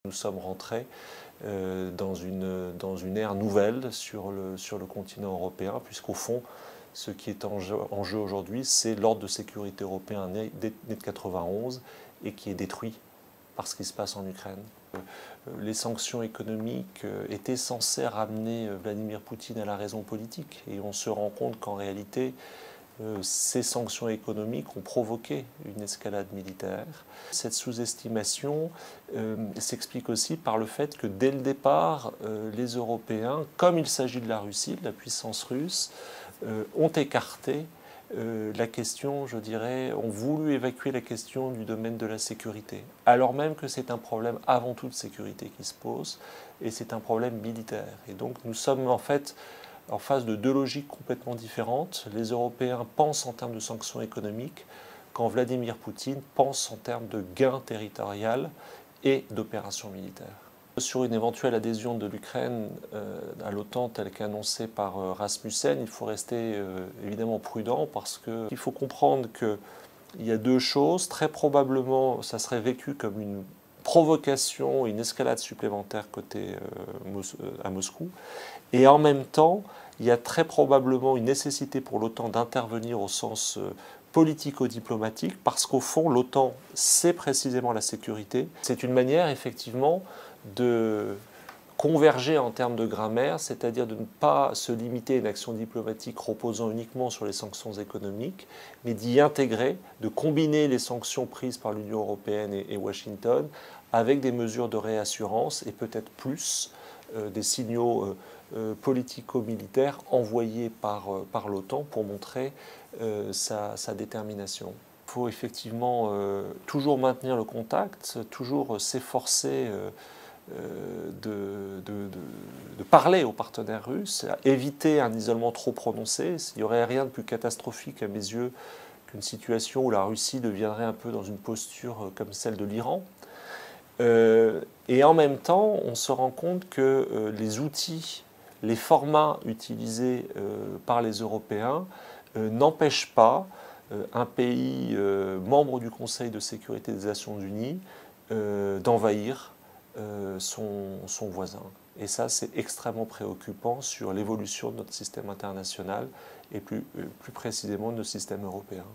Nous sommes rentrés dans une ère nouvelle sur le continent européen, puisqu'au fond, ce qui est en jeu aujourd'hui, c'est l'ordre de sécurité européen né de 1991 et qui est détruit par ce qui se passe en Ukraine. Les sanctions économiques étaient censées ramener Vladimir Poutine à la raison politique, et on se rend compte qu'en réalité, ces sanctions économiques ont provoqué une escalade militaire. Cette sous-estimation s'explique aussi par le fait que dès le départ, les Européens, comme il s'agit de la Russie, de la puissance russe, ont écarté la question, je dirais, ont voulu évacuer la question du domaine de la sécurité, alors même que c'est un problème avant tout de sécurité qui se pose, et c'est un problème militaire. Et donc nous sommes en fait en face de deux logiques complètement différentes. Les Européens pensent en termes de sanctions économiques, quand Vladimir Poutine pense en termes de gains territorial et d'opérations militaires. Sur une éventuelle adhésion de l'Ukraine à l'OTAN telle qu'annoncée par Rasmussen, il faut rester évidemment prudent, parce qu'il faut comprendre qu'il y a deux choses. Très probablement, ça serait vécu comme une provocation, une escalade supplémentaire à Moscou. Et en même temps, il y a très probablement une nécessité pour l'OTAN d'intervenir au sens politico-diplomatique, parce qu'au fond, l'OTAN, c'est précisément la sécurité. C'est une manière, effectivement, de converger en termes de grammaire, c'est-à-dire de ne pas se limiter à une action diplomatique reposant uniquement sur les sanctions économiques, mais d'y intégrer, de combiner les sanctions prises par l'Union européenne et Washington avec des mesures de réassurance et peut-être plus des signaux politico-militaires envoyés par l'OTAN pour montrer sa détermination. Il faut effectivement toujours maintenir le contact, toujours s'efforcer de parler aux partenaires russes, éviter un isolement trop prononcé. Il n'y aurait rien de plus catastrophique à mes yeux qu'une situation où la Russie deviendrait un peu dans une posture comme celle de l'Iran. Et en même temps, on se rend compte que les outils, les formats utilisés par les Européens n'empêchent pas un pays membre du Conseil de sécurité des Nations Unies d'envahir son voisin. Et ça, c'est extrêmement préoccupant sur l'évolution de notre système international et plus précisément de notre système européen.